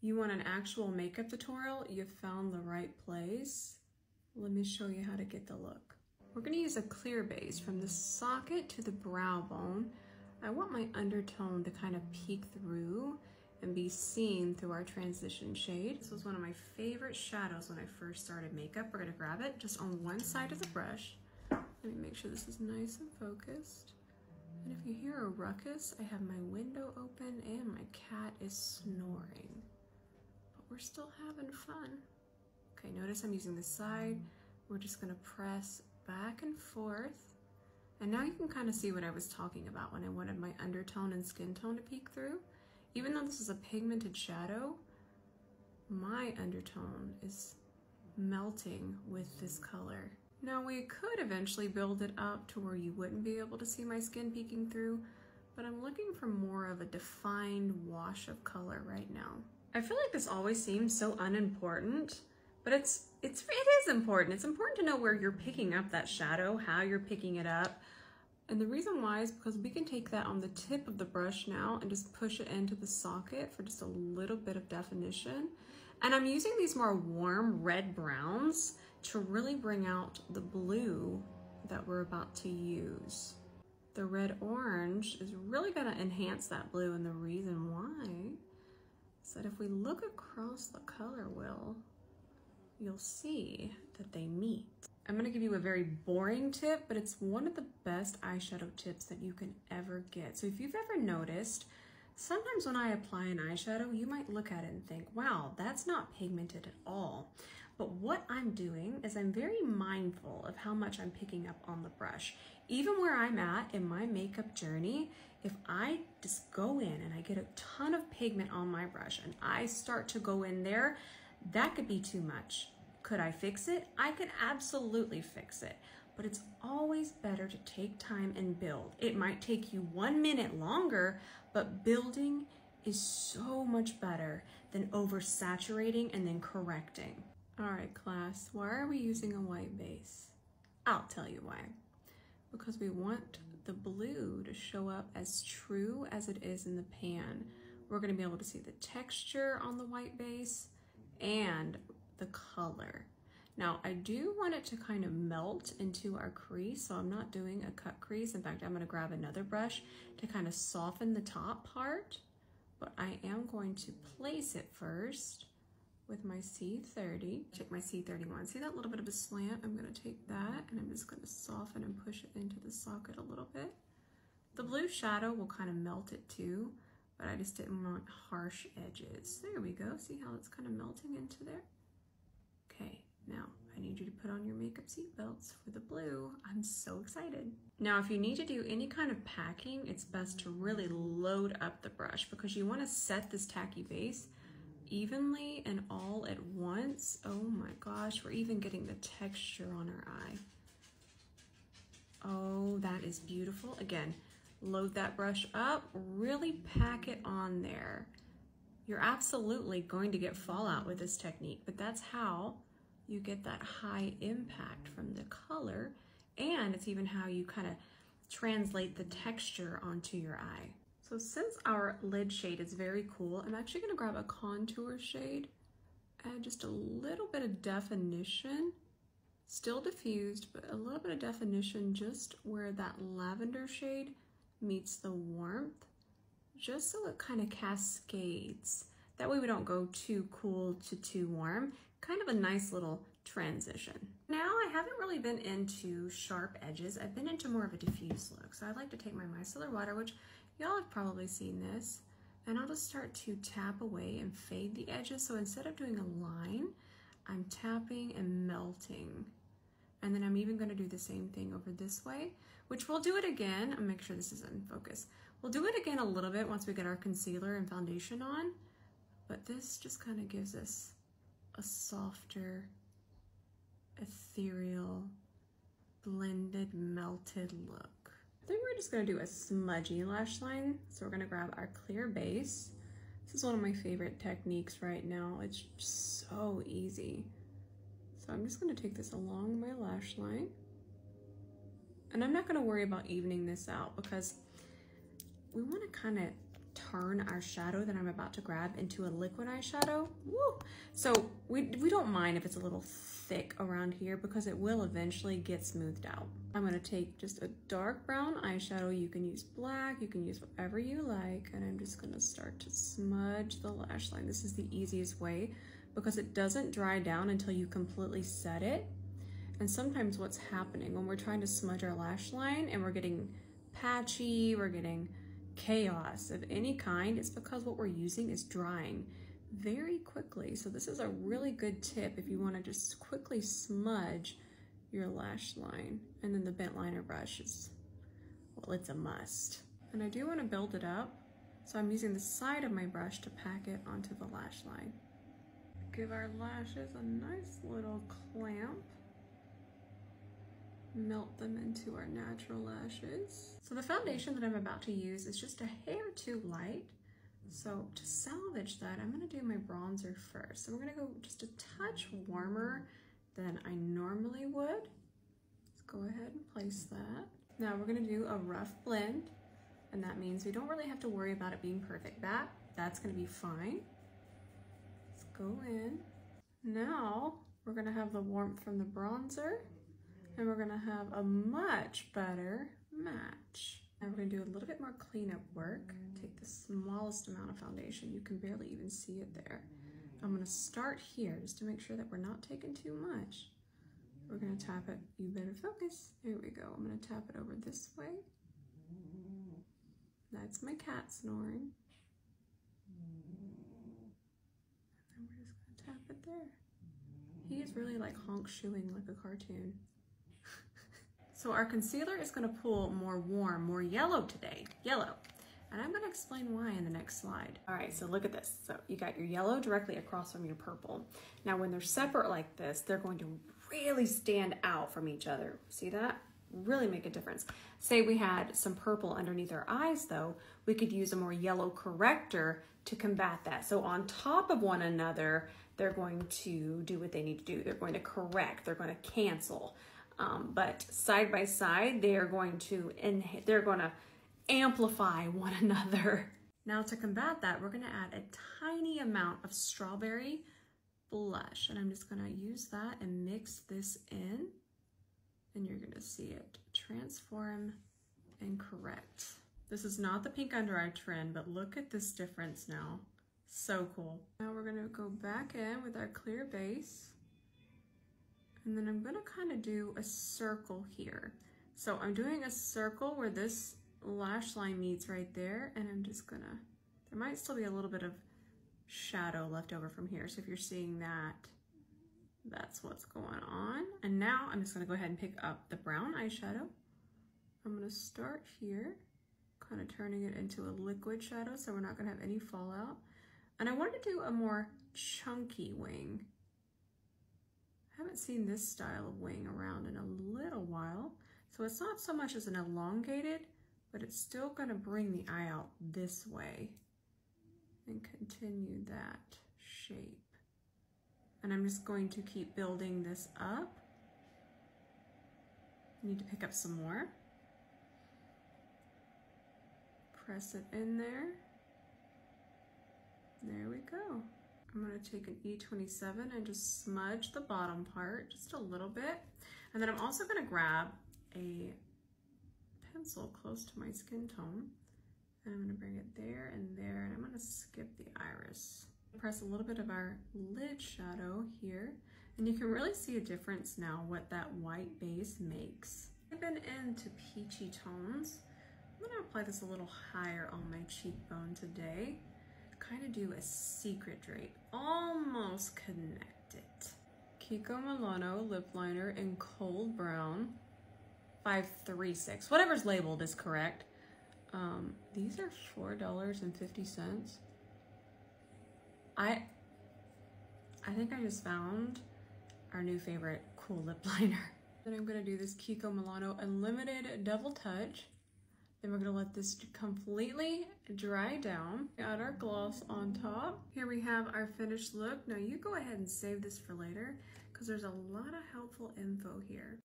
You want an actual makeup tutorial? You found the right place. Let me show you how to get the look. We're gonna use a clear base from the socket to the brow bone. I want my undertone to kind of peek through and be seen through our transition shade. This was one of my favorite shadows when I first started makeup. We're gonna grab it just on one side of the brush. Let me make sure this is nice and focused. And if you hear a ruckus, I have my window open and my cat is snoring. But we're still having fun. Okay, notice I'm using the side. We're just gonna press back and forth. And now you can kind of see what I was talking about when I wanted my undertone and skin tone to peek through. Even though this is a pigmented shadow, my undertone is melting with this color. Now we could eventually build it up to where you wouldn't be able to see my skin peeking through, but I'm looking for more of a defined wash of color right now. I feel like this always seems so unimportant, but it is important. It's important to know where you're picking up that shadow, how you're picking it up. And the reason why is because we can take that on the tip of the brush now and just push it into the socket for just a little bit of definition. And I'm using these more warm red browns to really bring out the blue that we're about to use. The red orange is really gonna enhance that blue, and the reason why is that if we look across the color wheel, you'll see that they meet. I'm gonna give you a very boring tip, but it's one of the best eyeshadow tips that you can ever get. So if you've ever noticed, sometimes when I apply an eyeshadow, you might look at it and think, wow, that's not pigmented at all. But what I'm doing is I'm very mindful of how much I'm picking up on the brush. Even where I'm at in my makeup journey, if I just go in and I get a ton of pigment on my brush and I start to go in there, that could be too much. Could I fix it? I could absolutely fix it, but it's always better to take time and build. It might take you 1 minute longer, but building is so much better than oversaturating and then correcting. All right, class, why are we using a white base? I'll tell you why. Because we want the blue to show up as true as it is in the pan. We're gonna be able to see the texture on the white base and the color. Now, I do want it to kind of melt into our crease, so I'm not doing a cut crease. In fact, I'm gonna grab another brush to kind of soften the top part, but I am going to place it first with my C30. Take my C31. See that little bit of a slant? I'm gonna take that and I'm just gonna soften and push it into the socket a little bit. The blue shadow will kind of melt it too, but I just didn't want harsh edges. There we go. See how it's kind of melting into there? Okay, now I need you to put on your makeup seatbelts for the blue. I'm so excited. Now, if you need to do any kind of packing, it's best to really load up the brush because you want to set this tacky base evenly and all at once. Oh my gosh, we're even getting the texture on our eye. Oh, that is beautiful. Again, load that brush up, really pack it on there. You're absolutely going to get fallout with this technique, but that's how you get that high impact from the color, and it's even how you kind of translate the texture onto your eye. So since our lid shade is very cool, I'm actually gonna grab a contour shade, add just a little bit of definition, still diffused, but a little bit of definition just where that lavender shade meets the warmth, just so it kind of cascades. That way we don't go too cool to too warm, kind of a nice little transition. Now I haven't really been into sharp edges. I've been into more of a diffuse look. So I like to take my micellar water, which y'all have probably seen this, and I'll just start to tap away and fade the edges. So instead of doing a line, I'm tapping and melting. And then I'm even gonna do the same thing over this way, which we'll do it again. I'll make sure this is in focus. We'll do it again a little bit once we get our concealer and foundation on, but this just kind of gives us a softer, ethereal, blended, melted look. I think we're just gonna do a smudgy lash line. So we're gonna grab our clear base. This is one of my favorite techniques right now. It's just so easy. So I'm just gonna take this along my lash line. And I'm not gonna worry about evening this out because we wanna kind of turn our shadow that I'm about to grab into a liquid eyeshadow. Woo! So we don't mind if it's a little thick around here because it will eventually get smoothed out. I'm gonna take just a dark brown eyeshadow. You can use black, you can use whatever you like, and I'm just gonna start to smudge the lash line. This is the easiest way because it doesn't dry down until you completely set it. And sometimes what's happening when we're trying to smudge our lash line and we're getting patchy, we're getting chaos of any kind, it's because what we're using is drying very quickly. So this is a really good tip if you want to just quickly smudge your lash line. And then the bent liner brush is, well, it's a must. And I do want to build it up, so I'm using the side of my brush to pack it onto the lash line. Give our lashes a nice little clamp. Melt them into our natural lashes. So the foundation that I'm about to use is just a hair too light. So to salvage that, I'm gonna do my bronzer first. So we're gonna go just a touch warmer than I normally would. Let's go ahead and place that. Now we're gonna do a rough blend, and that means we don't really have to worry about it being perfect. That's gonna be fine. Let's go in. Now we're gonna have the warmth from the bronzer, and we're gonna have a much better match. Now we're gonna do a little bit more cleanup work. Take the smallest amount of foundation. You can barely even see it there. I'm gonna start here just to make sure that we're not taking too much. We're gonna tap it, you better focus. There we go. I'm gonna tap it over this way. That's my cat snoring. And then we're just gonna tap it there. He is really like honk shoeing like a cartoon. So our concealer is gonna pull more warm, more yellow today, yellow. And I'm gonna explain why in the next slide. All right, so look at this. So you got your yellow directly across from your purple. Now when they're separate like this, they're going to really stand out from each other. See that? Really make a difference. Say we had some purple underneath our eyes though, we could use a more yellow corrector to combat that. So on top of one another, they're going to do what they need to do. They're going to correct, they're going to cancel. But side by side, they're going to amplify one another. Now to combat that, we're gonna add a tiny amount of strawberry blush, and I'm just gonna use that and mix this in, and you're gonna see it transform and correct. This is not the pink under eye trend, but look at this difference now. So cool. Now we're gonna go back in with our clear base. And then I'm gonna kind of do a circle here. So I'm doing a circle where this lash line meets right there, and I'm just gonna, there might still be a little bit of shadow left over from here. So if you're seeing that, that's what's going on. And now I'm just gonna go ahead and pick up the brown eyeshadow. I'm gonna start here, kind of turning it into a liquid shadow so we're not gonna have any fallout. And I wanted to do a more chunky wing. I haven't seen this style of wing around in a little while. So it's not so much as an elongated, but it's still gonna bring the eye out this way and continue that shape. And I'm just going to keep building this up. I need to pick up some more. Press it in there. There we go. I'm gonna take an E27 and just smudge the bottom part just a little bit. And then I'm also gonna grab a pencil close to my skin tone, and I'm gonna bring it there and there, and I'm gonna skip the iris. Press a little bit of our lid shadow here, and you can really see a difference now what that white base makes. I've been into peachy tones. I'm gonna apply this a little higher on my cheekbone today. Kind of do a secret drape, almost connect it. Kiko Milano lip liner in cold brown, 536. Whatever's labeled is correct. These are $4.50. I think I just found our new favorite cool lip liner. Then I'm gonna do this Kiko Milano Unlimited Double Touch. Then we're gonna let this completely dry down. Add our gloss on top. Here we have our finished look. Now you go ahead and save this for later because there's a lot of helpful info here.